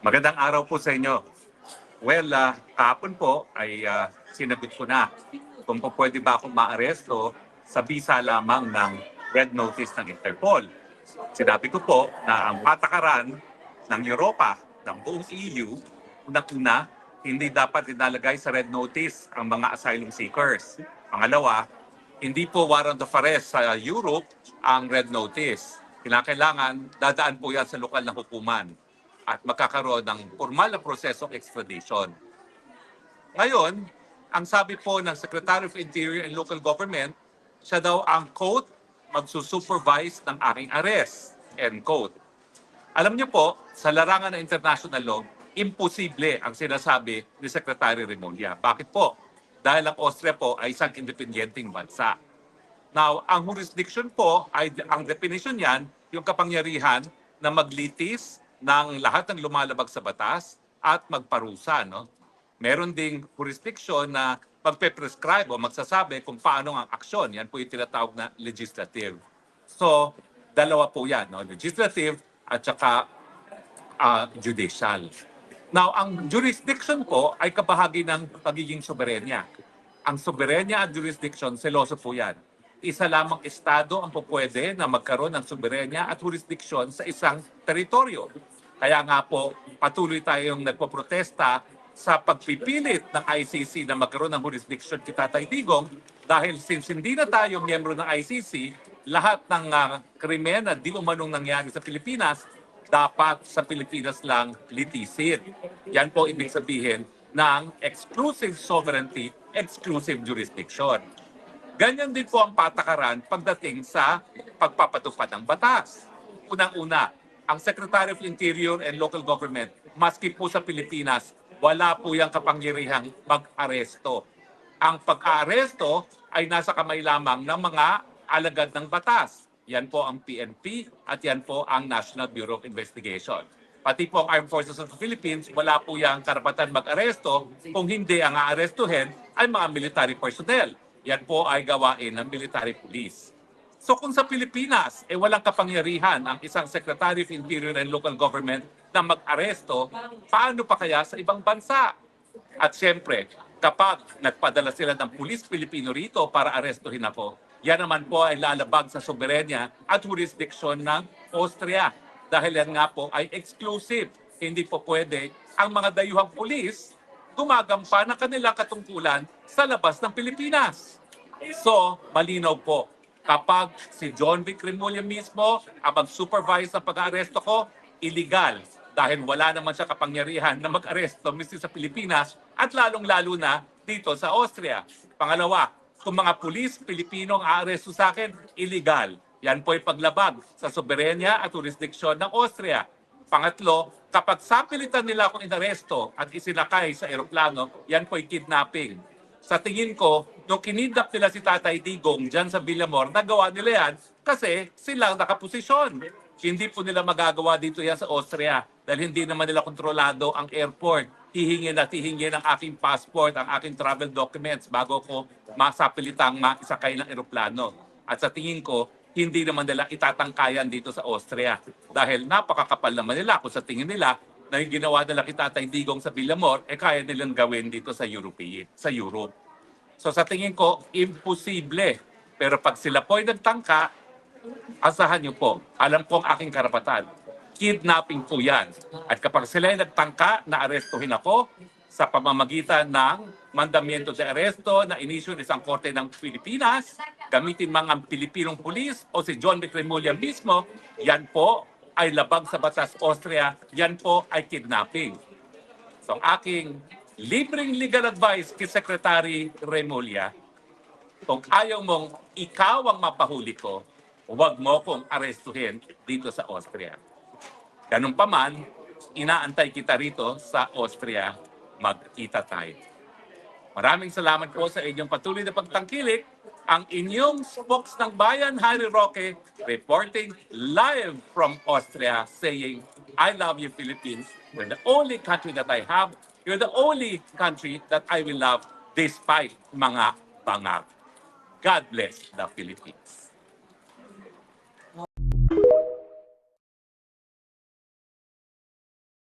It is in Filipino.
Magandang araw po sa inyo. Well, kahapon po ay sinagot ko na kung po pwede ba akong maaresto sa bisa lamang ng red notice ng Interpol. Sinabi ko po na ang patakaran ng Europa, ng buong EU, unang-una, hindi dapat inalagay sa red notice ang mga asylum seekers. Pangalawa, hindi po warrant of arrest sa Europe ang red notice. Kinakailangan, dadaan po yan sa lokal na hukuman at magkakaroon ng formal na prosesong extradition. Ngayon, ang sabi po ng Secretary of Interior and Local Government, siya daw ang, quote, magsusupervise ng aking arrest, end quote. Alam niyo po, sa larangan ng international law, imposible ang sinasabi ni Secretary Remulla. Bakit po? Dahil ang Austria po ay isang independenteng bansa. Now, ang jurisdiction po, ay ang definition niyan, yung kapangyarihan na maglitis ng lahat ng lumalabag sa batas at magparusa. No? Meron ding jurisdiction na magpe-prescribe o magsasabi kung paano ang aksyon. Yan po yung tinatawag na legislative. So, dalawa po yan. No? Legislative at saka judicial. Now, ang jurisdiction po ay kabahagi ng pagiging soberenya. Ang soberenya at jurisdiction, seloso po yan. Isa lamang estado ang pupwede na magkaroon ng soberenya at jurisdiction sa isang teritoryo. Kaya nga po, patuloy tayong nagpoprotesta sa pagpipilit ng ICC na magkaroon ng jurisdiction kay Tatay Digong dahil since hindi na tayo miyembro ng ICC, lahat ng krimen na di umanong nangyari sa Pilipinas, dapat sa Pilipinas lang litisin. Yan po ibig sabihin ng exclusive sovereignty, exclusive jurisdiction. Ganyan din po ang patakaran pagdating sa pagpapatupad ng batas. Unang-una, ang Secretary of Interior and Local Government, maski po sa Pilipinas, wala po yung kapangyarihang mag-aresto. Ang pag-aaresto ay nasa kamay lamang ng mga alagad ng batas. Yan po ang PNP at yan po ang National Bureau of Investigation. Pati po ang Armed Forces of the Philippines, wala po yung karapatan mag-aresto kung hindi ang aarestuhin ay mga military personnel. Yan po ay gawain ng military police. So kung sa Pilipinas, walang kapangyarihan ang isang Secretary of Interior and Local Government na mag-aresto, paano pa kaya sa ibang bansa? At siyempre, kapag nagpadala sila ng pulis Pilipino rito para arestuhin ako, yan naman po ay lalabag sa soberenya at jurisdiction ng Austria. Dahil yan nga po ay exclusive. Hindi po pwede ang mga dayuhang pulis gumagampa ng kanilang katungkulan sa labas ng Pilipinas. So, malinaw po, kapag si John Vic Remulla mismo ang mag-supervise ng pag-aaresto ko, illegal dahil wala naman siya kapangyarihan na mag-aresto mismo sa Pilipinas at lalong-lalo na dito sa Austria. Pangalawa, kung mga pulis Pilipino ang aaresto sa akin, illegal. Yan po ay paglabag sa soberenya at jurisdiksyon ng Austria. Pangatlo, kapag sapilitan nila akong inaresto at isinakay sa eroplano, yan po ay kidnapping. Sa tingin ko, nung kinidnap nila si Tatay Digong dyan sa Villamor, nagawa nila yan kasi silang nakaposisyon. Hindi po nila magagawa dito yan sa Austria dahil hindi naman nila kontrolado ang airport. Hihingin at hihingin ang aking passport, ang aking travel documents bago ko masapilitang maisakay ng eroplano. At sa tingin ko, hindi naman nila itatangkayan dito sa Austria dahil napakakapal naman nila kung sa tingin nila na yung ginawa nila kay Tatay Digong sa Villamor, kaya nilang gawin dito sa Europe. So sa tingin ko, imposible. Pero pag sila po ay nagtangka, asahan niyo po, alam ko ang aking karapatan. Kidnapping po yan. At kapag sila ay nagtangka na arestuhin ako sa pamamagitan ng mandamiento de aresto na inisyu ng isang korte ng Pilipinas, gamitin mga Pilipinong pulis o si John Vic Remulla mismo, yan po ay labag sa batas Austria, yan po ay kidnapping. So ang aking libreng legal advice kay Secretary Remulla, kung ayaw mong ikaw ang mapahuli ko, huwag mo kong arestuhin dito sa Austria. Ganun pa man, inaantay kita rito sa Austria, magkita tayo. Maraming salamat po sa inyong patuloy na pagtangkilik. Ang inyong spokes ng bayan, Harry Roque, reporting live from Austria saying, I love you, Philippines. You're the only country that I have. You're the only country that I will love despite mga bangag. God bless the Philippines.